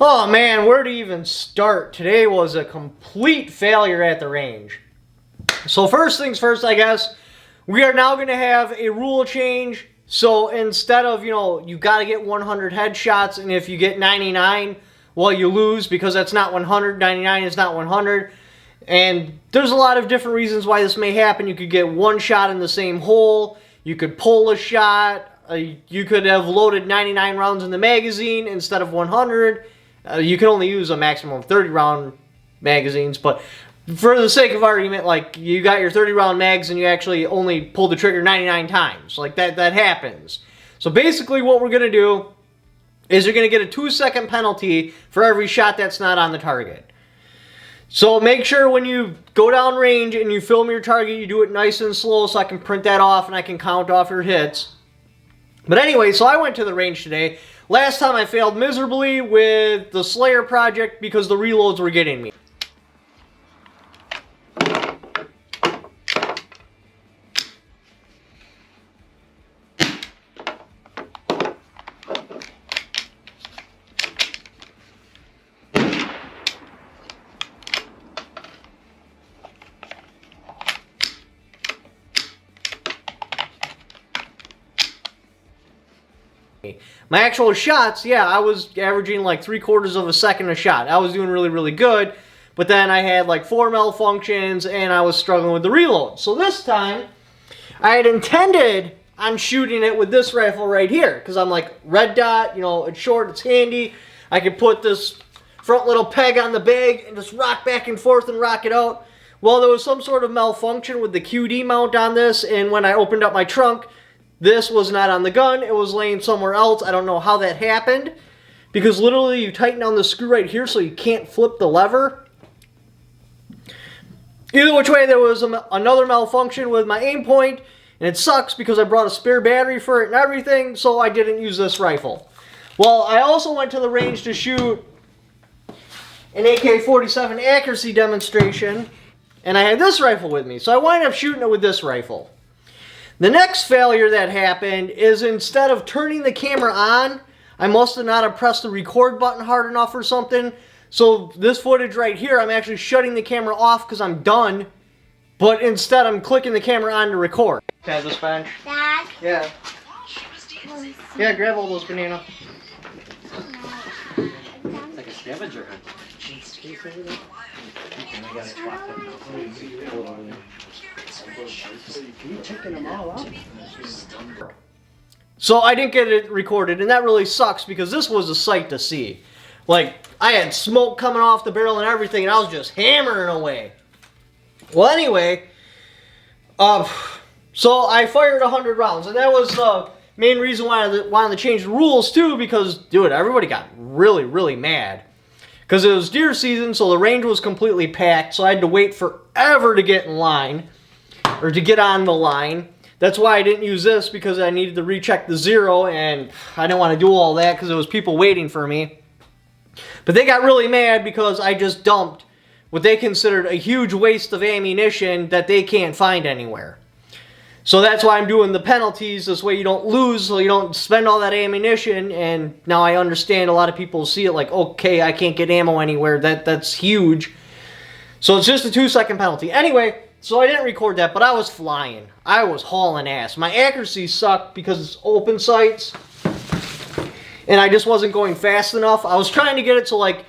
Oh man, where to even start? Today was a complete failure at the range. So first things first, I guess, we are now going to have a rule change. So instead of, you got to get 100 headshots, and if you get 99, well, you lose because that's not 100. 99 is not 100. And there's a lot of different reasons why this may happen. You could get one shot in the same hole. You could pull a shot. You could have loaded 99 rounds in the magazine instead of 100. You can only use a maximum of 30 round magazines, but for the sake of argument, like, you got your 30 round mags and you actually only pulled the trigger 99 times. Like, that happens. So basically what we're going to do is you're going to get a 2-second penalty for every shot that's not on the target. So make sure when you go down range and you film your target, you do it nice and slow so I can print that off and I can count off your hits. But anyway, so I went to the range today. Last time I failed miserably with the Slayer project because the reloads were getting me. My actual shots, yeah, I was averaging like 3/4 of a second a shot. I was doing really, really good, but then I had like 4 malfunctions and I was struggling with the reload. So this time, I had intended on shooting it with this rifle right here, because I'm like, red dot, it's short, it's handy. I could put this front little peg on the bag and just rock back and forth and rock it out. Well, there was some sort of malfunction with the QD mount on this, and when I opened up my trunk, this was not on the gun. It was laying somewhere else. I don't know how that happened, because literally you tighten down the screw right here so you can't flip the lever. Either which way, there was another malfunction with my aim point, and it sucks because I brought a spare battery for it and everything, so I didn't use this rifle. Well, I also went to the range to shoot an AK-47 accuracy demonstration, and I had this rifle with me, so I wound up shooting it with this rifle. The next failure that happened is, instead of turning the camera on, I must have not have pressed the record button hard enough or something. So this footage right here, I'm actually shutting the camera off because I'm done. But instead, I'm clicking the camera on to record. Can I have this bench? Dad? Yeah. Yeah, grab all those bananas. It's like a scavenger hunt. So I didn't get it recorded, and that really sucks because this was a sight to see. Like, I had smoke coming off the barrel and everything, and I was just hammering away. Well, anyway, so I fired 100 rounds, and that was the main reason why I wanted to change the rules too, because, dude, everybody got really, really mad. Because it was deer season, so the range was completely packed, so I had to wait forever to get in line, or to get on the line. That's why I didn't use this, because I needed to recheck the zero, and I didn't want to do all that because there was people waiting for me. But they got really mad because I just dumped what they considered a huge waste of ammunition that they can't find anywhere. So that's why I'm doing the penalties. This way you don't lose, so you don't spend all that ammunition. And now I understand a lot of people see it like, okay, I can't get ammo anywhere. That's huge. So it's just a 2-second penalty. Anyway, so I didn't record that, but I was flying. I was hauling ass. My accuracy sucked because it's open sights, and I just wasn't going fast enough. I was trying to get it so, like,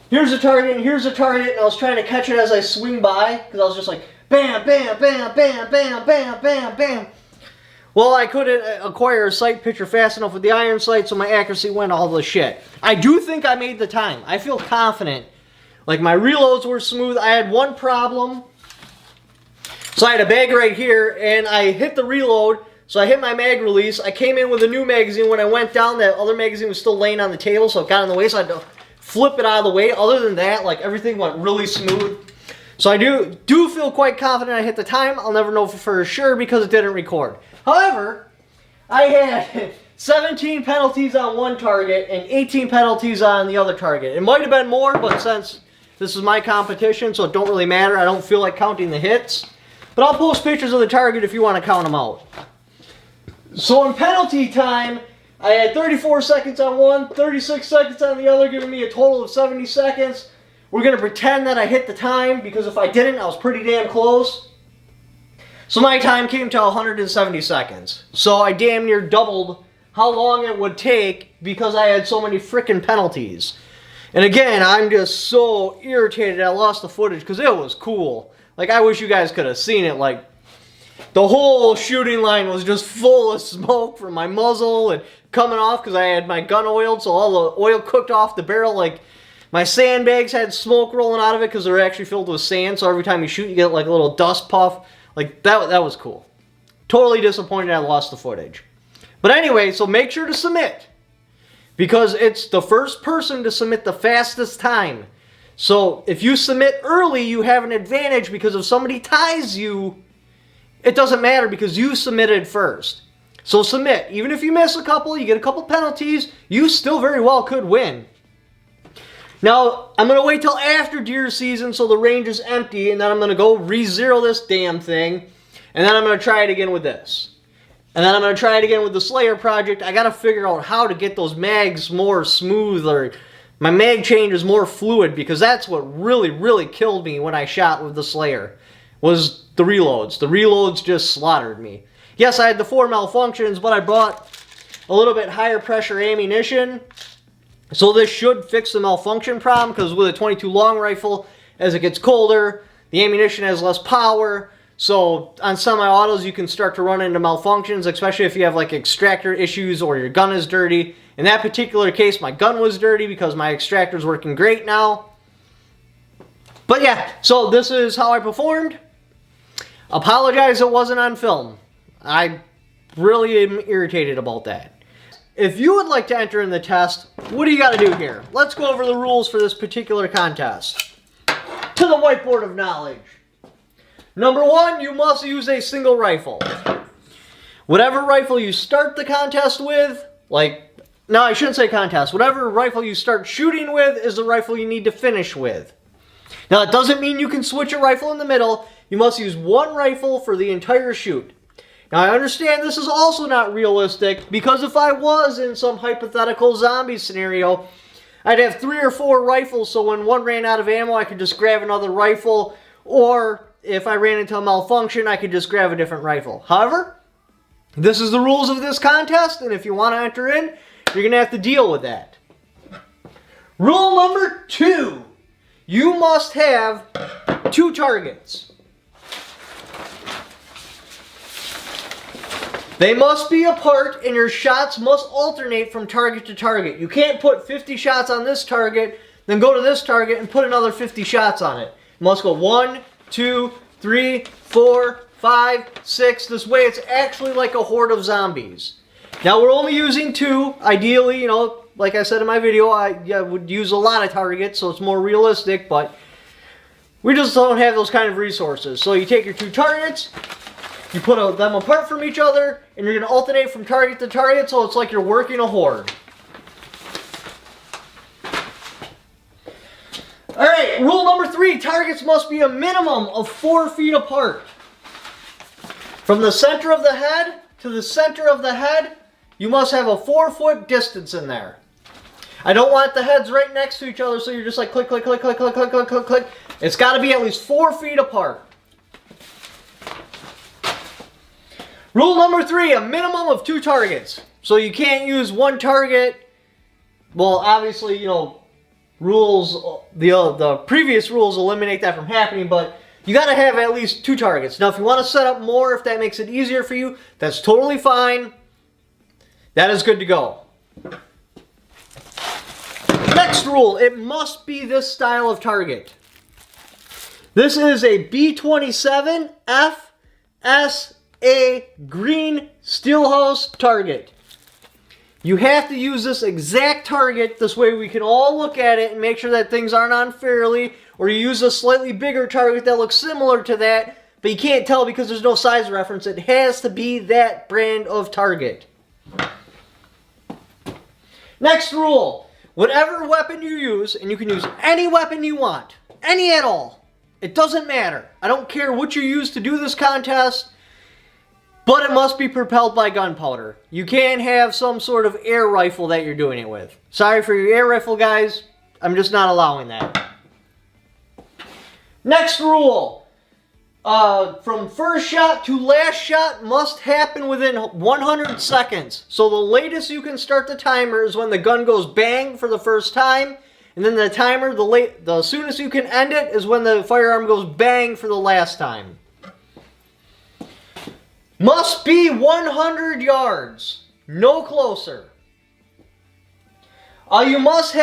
here's a target and here's a target, and I was trying to catch it as I swing by, because I was just like, bam, bam, bam, bam, bam, bam, bam, bam. Well, I couldn't acquire a sight picture fast enough with the iron sight, so my accuracy went all the shit. I do think I made the time. I feel confident. Like, my reloads were smooth. I had one problem. So I had a bag right here, and I hit the reload, so I hit my mag release. I came in with a new magazine. When I went down, that other magazine was still laying on the table, so it got in the way, so I had to flip it out of the way. Other than that, like, everything went really smooth. So I do feel quite confident I hit the time. I'll never know for sure because it didn't record. However, I had 17 penalties on one target and 18 penalties on the other target. It might have been more, but since this is my competition, so it don't really matter. I don't feel like counting the hits. But I'll post pictures of the target if you want to count them out. So in penalty time, I had 34 seconds on one, 36 seconds on the other, giving me a total of 70 seconds. We're going to pretend that I hit the time, because if I didn't, I was pretty damn close. So my time came to 170 seconds. So I damn near doubled how long it would take because I had so many freaking penalties. And again, I'm just so irritated I lost the footage because it was cool. Like, I wish you guys could have seen it. Like, the whole shooting line was just full of smoke from my muzzle and coming off because I had my gun oiled, so all the oil cooked off the barrel. Like, my sandbags had smoke rolling out of it because they're actually filled with sand, so every time you shoot, you get like a little dust puff. Like, that was cool. Totally disappointed I lost the footage. But anyway, so make sure to submit, because it's the first person to submit the fastest time. So if you submit early, you have an advantage, because if somebody ties you, it doesn't matter because you submitted first. So submit. Even if you miss a couple, you get a couple penalties, you still very well could win. Now, I'm going to wait till after deer season so the range is empty, and then I'm going to go re-zero this damn thing, and then I'm going to try it again with this. And then I'm going to try it again with the Slayer project. I got to figure out how to get those mags more smooth, or my mag change is more fluid, because that's what really, really killed me when I shot with the Slayer, was the reloads. The reloads just slaughtered me. Yes, I had the 4 malfunctions, but I bought a little bit higher pressure ammunition. So this should fix the malfunction problem, because with a 22 long rifle, as it gets colder, the ammunition has less power. So on semi-autos, you can start to run into malfunctions, especially if you have like extractor issues or your gun is dirty. In that particular case, my gun was dirty because my extractor is working great now. But yeah, so this is how I performed. Apologize it wasn't on film. I really am irritated about that. If you would like to enter in the test, what do you got to do here? Let's go over the rules for this particular contest. To the whiteboard of knowledge. Number 1, you must use a single rifle. Whatever rifle you start the contest with, no, I shouldn't say contest. Whatever rifle you start shooting with is the rifle you need to finish with. Now, it doesn't mean you can switch a rifle in the middle. You must use one rifle for the entire shoot. Now, I understand this is also not realistic, because if I was in some hypothetical zombie scenario, I'd have 3 or 4 rifles, so when one ran out of ammo, I could just grab another rifle, or if I ran into a malfunction, I could just grab a different rifle. However, this is the rules of this contest, and if you want to enter in, you're going to have to deal with that. Rule number 2, you must have 2 targets. They must be apart, and your shots must alternate from target to target. You can't put 50 shots on this target, then go to this target and put another 50 shots on it. You must go 1, 2, 3, 4, 5, 6. This way it's actually like a horde of zombies. Now we're only using 2. Ideally, like I said in my video, I would use a lot of targets so it's more realistic, but we just don't have those kind of resources. So you take your 2 targets, you put them apart from each other, and you're going to alternate from target to target, so it's like you're working a horde. Alright, rule number 3, targets must be a minimum of 4 feet apart. From the center of the head to the center of the head, you must have a 4-foot distance in there. I don't want the heads right next to each other, so you're just like click, click, click, click, click, click, click, click, click. It's got to be at least 4 feet apart. Rule number 3, a minimum of 2 targets. So you can't use one target. Well, obviously, rules, the previous rules eliminate that from happening, but you got to have at least 2 targets. Now, if you want to set up more, if that makes it easier for you, that's totally fine. That is good to go. Next rule, it must be this style of target. This is a B27 FSA green steelhouse target. You have to use this exact target. This way we can all look at it and make sure that things aren't on fairly. Or you use a slightly bigger target that looks similar to that, but you can't tell because there's no size reference. It has to be that brand of target. Next rule. Whatever weapon you use, and you can use any weapon you want, any at all, it doesn't matter. I don't care what you use to do this contest, But it must be propelled by gunpowder. You can't have some sort of air rifle that you're doing it with. Sorry for your air rifle guys, I'm just not allowing that. Next rule. From first shot to last shot must happen within 100 seconds. So the latest you can start the timer is when the gun goes bang for the first time. And then the timer, the soonest you can end it is when the firearm goes bang for the last time. Must be 100 yards. No closer. I must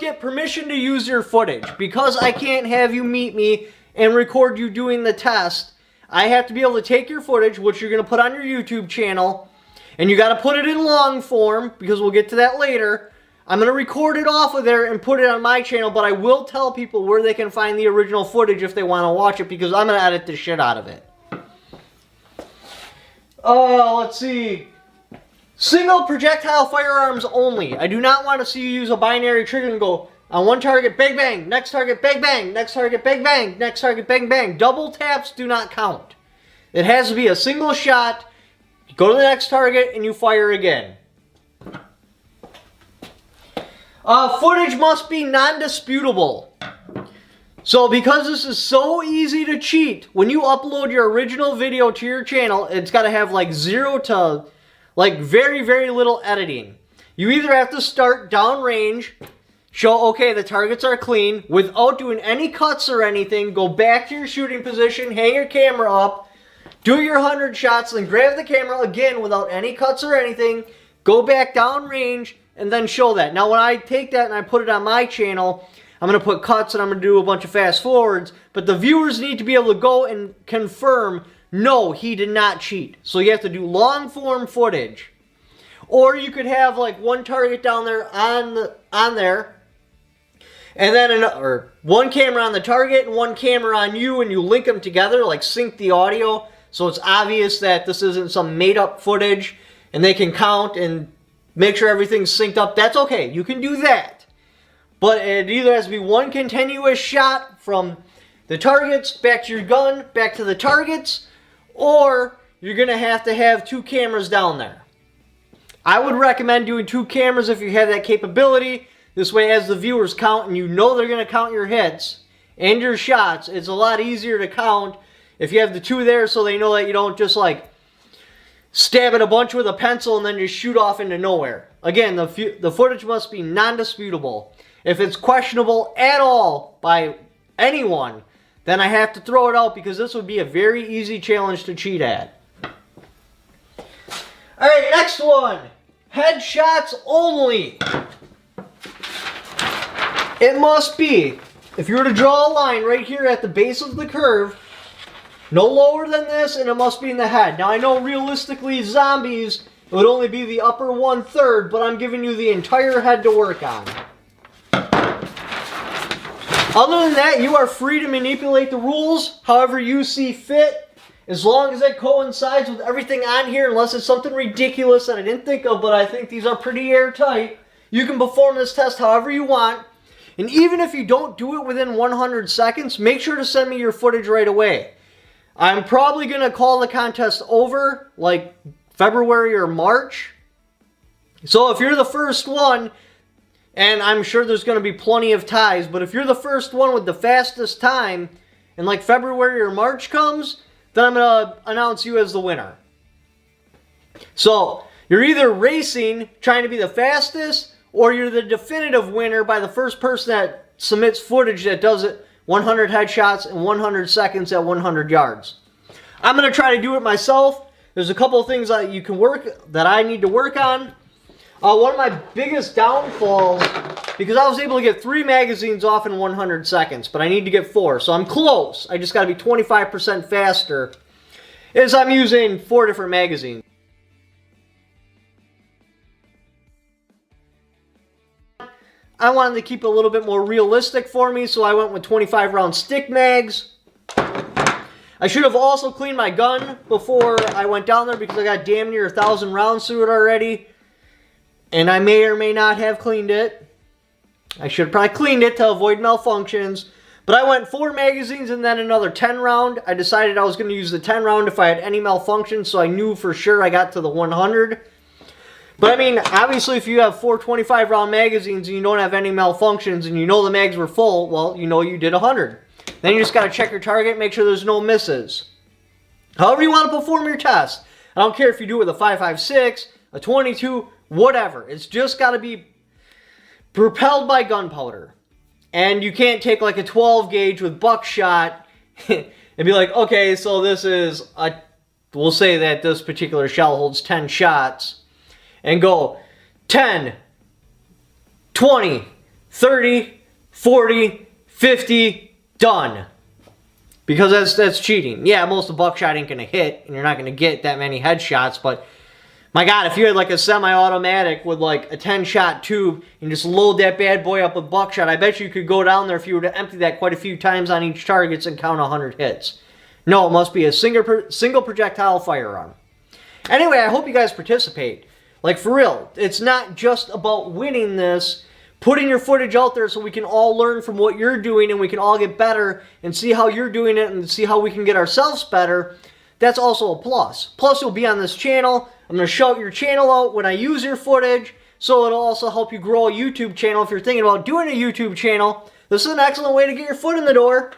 get permission to use your footage. Because I can't have you meet me and record you doing the test, I have to be able to take your footage, which you're going to put on your YouTube channel, and you got to put it in long form, because we'll get to that later. I'm going to record it off of there and put it on my channel, but I will tell people where they can find the original footage if they want to watch it, because I'm going to edit the shit out of it. Let's see. Single projectile firearms only. I do not want to see you use a binary trigger and go, on one target, bang, bang. Next target, bang, bang. Next target, bang, bang. Next target, bang, bang. Double taps do not count. It has to be a single shot. You go to the next target and you fire again. Footage must be non-disputable. So because this is so easy to cheat, when you upload your original video to your channel, it's got to have like 0 to like very, very little editing. You either have to start downrange, show, okay, the targets are clean, without doing any cuts or anything, go back to your shooting position, hang your camera up, do your 100 shots, then grab the camera again without any cuts or anything, go back downrange, and then show that. Now when I take that and I put it on my channel, I'm going to put cuts and I'm going to do a bunch of fast forwards, but the viewers need to be able to go and confirm, no, he did not cheat. So you have to do long form footage. Or you could have like one target down there on there, and then one camera on the target and one camera on you, and you link them together, like sync the audio, so it's obvious that this isn't some made-up footage, and they can count and make sure everything's synced up. That's okay. You can do that. But it either has to be one continuous shot from the targets, back to your gun, back to the targets, or you're going to have 2 cameras down there. I would recommend doing 2 cameras if you have that capability. This way, as the viewers count, and you know they're going to count your hits and your shots, it's a lot easier to count if you have the 2 there, so they know that you don't just like stab it a bunch with a pencil and then just shoot off into nowhere. Again, the footage must be non-disputable. If it's questionable at all by anyone, then I have to throw it out, because this would be a very easy challenge to cheat at. Alright, next one. Headshots only. It must be, if you were to draw a line right here at the base of the curve, no lower than this, and it must be in the head. Now I know realistically zombies, it would only be the upper 1/3, but I'm giving you the entire head to work on. Other than that, you are free to manipulate the rules however you see fit, as long as it coincides with everything on here, unless it's something ridiculous that I didn't think of, but I think these are pretty airtight. You can perform this test however you want. And even if you don't do it within 100 seconds, make sure to send me your footage right away. I'm probably going to call the contest over like February or March. So if you're the first one, and I'm sure there's going to be plenty of ties, but if you're the first one with the fastest time, and like February or March comes, then I'm going to announce you as the winner. So you're either racing, trying to be the fastest, or you're the definitive winner by the first person that submits footage that does it 100 headshots in 100 seconds at 100 yards. I'm going to try to do it myself. There's a couple of things that I need to work on. One of my biggest downfalls, because I was able to get 3 magazines off in 100 seconds, but I need to get 4, so I'm close. I just got to be 25% faster, is I'm using 4 different magazines. I wanted to keep it a little bit more realistic for me, so I went with 25 round stick mags. I should have also cleaned my gun before I went down there, because I got damn near 1,000 rounds through it already. And I may or may not have cleaned it. I should have probably cleaned it to avoid malfunctions. But I went 4 magazines and then another 10 round. I decided I was going to use the 10 round if I had any malfunction, so I knew for sure I got to the 100. But I mean, obviously if you have 4 25 round magazines and you don't have any malfunctions and you know the mags were full, well, you know you did 100. Then you just got to check your target, make sure there's no misses. However you want to perform your test. I don't care if you do it with a 5.56, a 22, whatever. It's just got to be propelled by gunpowder. And you can't take like a 12 gauge with buckshot and be like, okay, so this is a, we'll say that this particular shell holds 10 shots, and go 10, 20, 30, 40, 50, done. Because that's cheating. Yeah, most of the buckshot ain't going to hit, and you're not going to get that many headshots, but my God, if you had like a semi-automatic with like a 10-shot tube and just load that bad boy up with buckshot, I bet you could go down there if you were to empty that quite a few times on each target and count 100 hits. No, it must be a single projectile firearm. Anyway, I hope you guys participate. Like, for real, it's not just about winning this. Putting your footage out there so we can all learn from what you're doing and we can all get better and see how you're doing it and see how we can get ourselves better. That's also a plus. Plus, you'll be on this channel. I'm going to shout your channel out when I use your footage, so it'll also help you grow a YouTube channel if you're thinking about doing a YouTube channel. This is an excellent way to get your foot in the door.